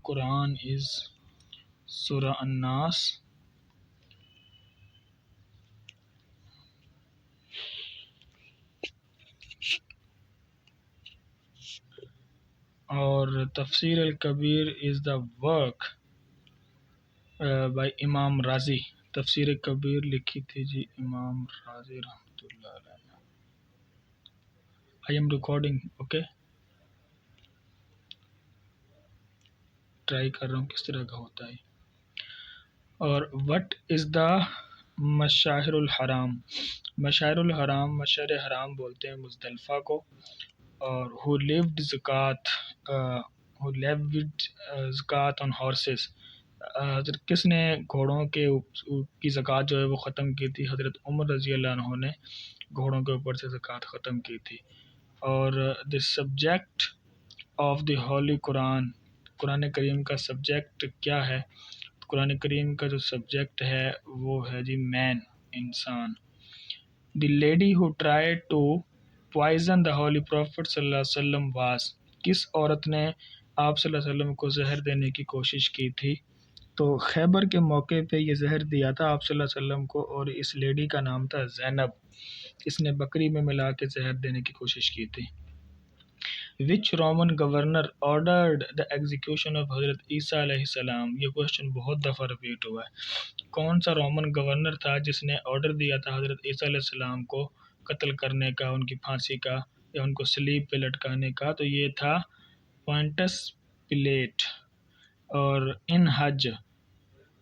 Quran is Surah An-Nas. اور تفسیر الکبیر از the work by امام رازی. تفسیر کبیر لکھی تھی جی امام رازی رحمۃ اللہ علیہ. I am recording. Okay, try کر رہا ہوں کس طرح کا ہوتا ہے. اور وٹ از دا مشاہر الحرام. مشاہر الحرام، مشہر حرام بولتے ہیں مزدلفہ کو. اور who lived زکوٰۃ on horses. حضرت کس نے گھوڑوں کی زکوٰۃ جو ہے وہ ختم کی تھی؟ حضرت عمر رضی اللہ عنہ نے گھوڑوں کے اوپر سے زکوٰۃ ختم کی تھی. اور the subject of the holy Quran. Quran کریم کا سبجیکٹ کیا ہے؟ قرآن کریم کا جو سبجیکٹ ہے وہ ہے جی مین، انسان. The lady who try to poison the holy prophet صلی اللہ علیہ وسلم واز. کس عورت نے آپ صلی اللہ علیہ وسلم کو زہر دینے کی کوشش کی تھی؟ تو خیبر کے موقع پہ یہ زہر دیا تھا آپ صلی اللہ علیہ وسلم کو، اور اس لیڈی کا نام تھا زینب. اس نے بکری میں ملا کے زہر دینے کی کوشش کی تھی. Which Roman governor ordered the execution of Hazrat Isa علیہ السلام. یہ کوشچن بہت دفعہ ریپیٹ ہوا ہے. کون سا رومن گورنر تھا جس نے آرڈر دیا تھا حضرت عیسیٰ علیہ السلام کو قتل کرنے کا، ان کی پھانسی کا یا ان کو صلیب پہ لٹکانے کا؟ تو یہ تھا پوائنٹس پلیٹ. اور ان حج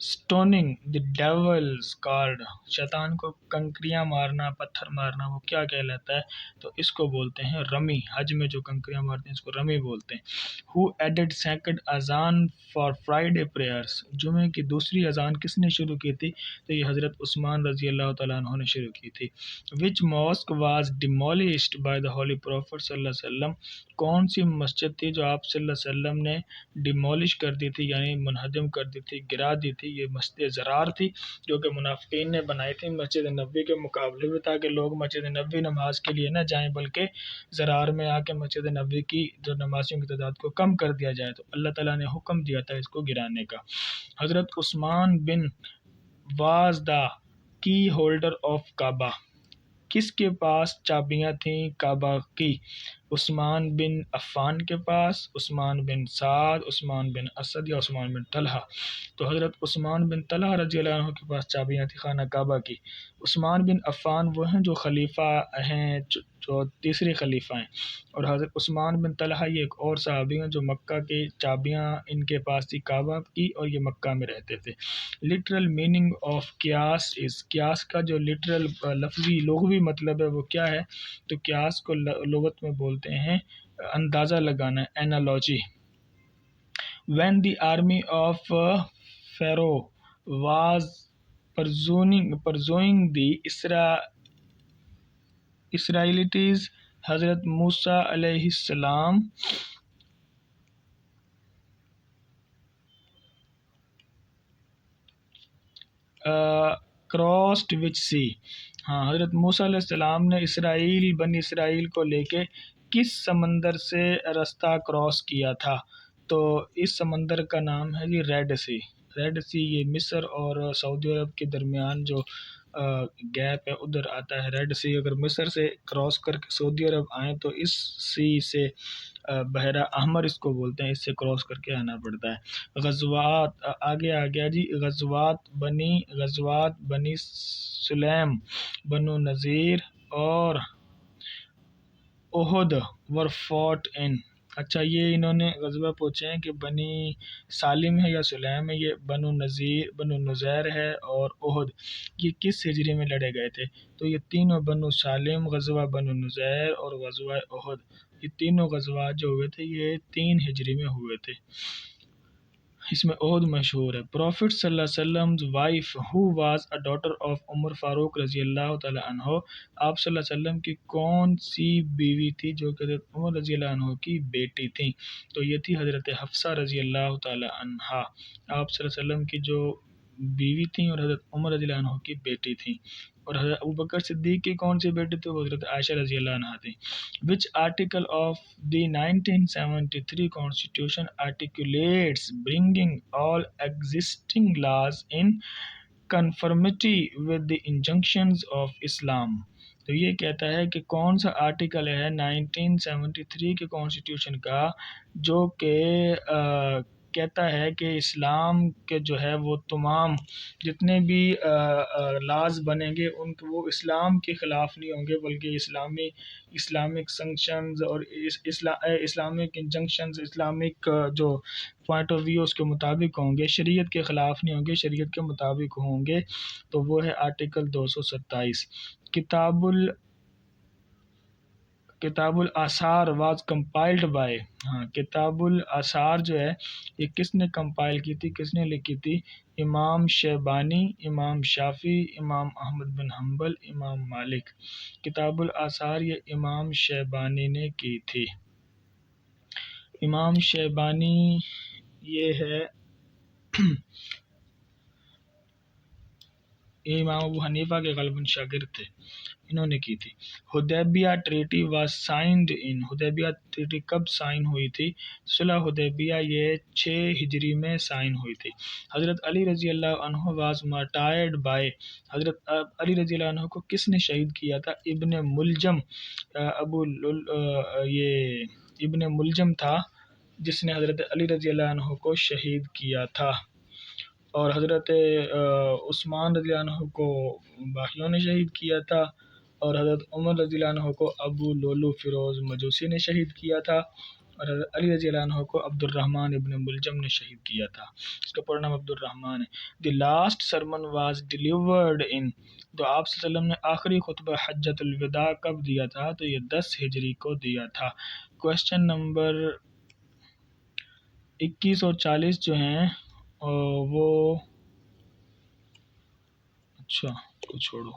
اسٹوننگ دی ڈیولز کارڈ. شیطان کو کنکریاں مارنا، پتھر مارنا، وہ کیا کہلاتا ہے؟ تو اس کو بولتے ہیں رمی. حج میں جو کنکریاں مارتے ہیں اس کو رمی بولتے ہیں. ہو ایڈڈ سیکنڈ اذان فار فرائیڈے پریئرس. جمعے کی دوسری اذان کس نے شروع کی تھی؟ تو یہ حضرت عثمان رضی اللہ تعالیٰ عنہ نے شروع کی تھی. Which mosque was demolished by the holy prophet صلی اللہ علیہ وسلم. کون سی مسجد تھی جو آپ صلی اللہ علیہ وسلم نے ڈیمولش کر دی تھی، یعنی منہدم کر دی تھی، گرا دی تھی؟ یہ مسجد زرار تھی جو کہ منافقین نے بنائی تھی مسجد نبوی کے مقابلے میں، تاکہ لوگ مسجد نبوی نماز کے لیے نہ جائیں بلکہ زرار میں آ کے مسجد نبوی کی جو نمازیوں کی تعداد کو کم کر دیا جائے. تو اللہ تعالیٰ نے حکم دیا تھا اس کو گرانے کا. حضرت عثمان بن واز دا کی ہولڈر آف کعبہ. کس کے پاس چابیاں تھیں کعبہ کی؟ عثمان بن عفان کے پاس، عثمان بن سعد، عثمان بن اسد یا عثمان بن طلحہ؟ تو حضرت عثمان بن طلحہ رضی اللہ عنہ کے پاس چابیاں تھیں خانہ کعبہ کی. عثمان بن عفان وہ ہیں جو خلیفہ ہیں، جو تیسرے خلیفہ ہیں. اور حضرت عثمان بن طلحہ یہ ایک اور صحابی ہیں جو مکہ کی چابیاں ان کے پاس تھی کعبہ کی، اور یہ مکہ میں رہتے تھے. لٹرل میننگ آف قیاس از. قیاس کا جو لٹرل لفظی لغوی مطلب ہے وہ کیا ہے؟ تو قیاس کو لغت میں بولتے ہیں اندازہ لگانا، analogy. when the army of Pharaoh was pursuing the Israelites, حضرت موسیٰ علیہ السلام crossed which sea. ہاں، حضرت موسیٰ علیہ السلام نے بنی اسرائیل کو لے کے کس سمندر سے رستہ کراس کیا تھا؟ تو اس سمندر کا نام ہے جی ریڈ سی. ریڈ سی یہ مصر اور سعودی عرب کے درمیان جو گیپ ہے ادھر آتا ہے ریڈ سی. اگر مصر سے کراس کر کے سعودی عرب آئیں تو اس سی سے بحیرہ احمر اس کو بولتے ہیں، اس سے کراس کر کے آنا پڑتا ہے. غزوات آگے آ گیا جی. غزوات بنی سلیم، بنو نذیر اور احد ور فوٹ ان. اچھا، یہ انہوں نے غزوہ پوچھے ہیں کہ بنی سالم ہے یا سلیم ہے. یہ بنو نذیر ہے اور احد یہ کس ہجری میں لڑے گئے تھے؟ تو یہ تینوں بنو سالم، غزوہ بنو نذیر اور غزوہ احد، یہ تینوں غزوات جو ہوئے تھے یہ 3 ہجری میں ہوئے تھے. اس میں احد مشہور ہے. پروفٹ صلی اللہ علیہ وسلم wife who was a daughter of Umar Farooq رضی اللہ تعالی عنہ. آپ صلی اللہ علیہ وسلم کی کون سی بیوی تھی جو کہ حضرت عمر رضی اللہ عنہ کی بیٹی تھی؟ تو یہ تھی حضرت حفصہ رضی اللہ تعالی عنہ. آپ صلی اللہ علیہ وسلم کی جو بیوی تھیں اور حضرت عمر رضی اللہ عنہ کی بیٹی تھیں. اور حضرت ابوبکر صدیق کی کون سی بیٹی تھی؟ وہ حضرت عائشہ رضی اللہ عنہ تھی. Which article of the 1973 Constitution articulates bringing all existing laws in conformity with the injunctions of Islam. تو یہ کہتا ہے کہ کون سا آرٹیکل ہے 1973 کے کانسٹیٹیوشن کا جو کہ کہتا ہے کہ اسلام کے جو ہے وہ تمام جتنے بھی لاز بنیں گے ان کو وہ اسلام کے خلاف نہیں ہوں گے، بلکہ اسلامک سنکشنز اور اسلامک انجنکشنز، اسلامک جو پوائنٹ آف ویو اس کے مطابق ہوں گے، شریعت کے خلاف نہیں ہوں گے، شریعت کے مطابق ہوں گے. تو وہ ہے آرٹیکل 227. کتاب الاثار واز کمپائلڈ بائی، کتاب الاثار جو ہے یہ کس نے کمپائل کی تھی، کس نے لکھی تھی؟ امام شیبانی، امام شافعی، امام احمد بن حنبل، امام مالک. کتاب الاثار یہ امام شیبانی نے کی تھی. امام شیبانی یہ ہے یہ امام ابو حنیفہ کے غالباً شاگرد تھے، انہوں نے کی تھی. Hudaibiya treaty was signed in, Hudaibiya treaty کب سائن ہوئی تھی؟ صلح حدیبیہ یہ 6 ہجری میں سائن ہوئی تھی. حضرت علی رضی اللہ عنہ واز مارٹائرڈ بائی، حضرت علی رضی اللہ عنہ کو کس نے شہید کیا تھا؟ ابن ملجم، یہ ابن ملجم تھا جس نے حضرت علی رضی اللہ عنہ کو شہید کیا تھا. اور حضرت عثمان رضی اللہ عنہ کو باقیوں نے شہید کیا تھا، اور حضرت عمر رضی اللہ عنہ کو ابو لولو فیروز مجوسی نے شہید کیا تھا، اور حضرت علی رضی اللہ عنہ کو عبد الرحمن ابن ملجم نے شہید کیا تھا. اس کا پورا نام عبد الرحمن ہے. The last sermon was delivered in, تو آپ صلی اللہ علیہ وسلم نے آخری خطبہ حجۃ الوداع کب دیا تھا؟ تو یہ 10 ہجری کو دیا تھا. کوشچن نمبر 21 اور 40 جو ہیں وہ اچھا کو چھوڑو.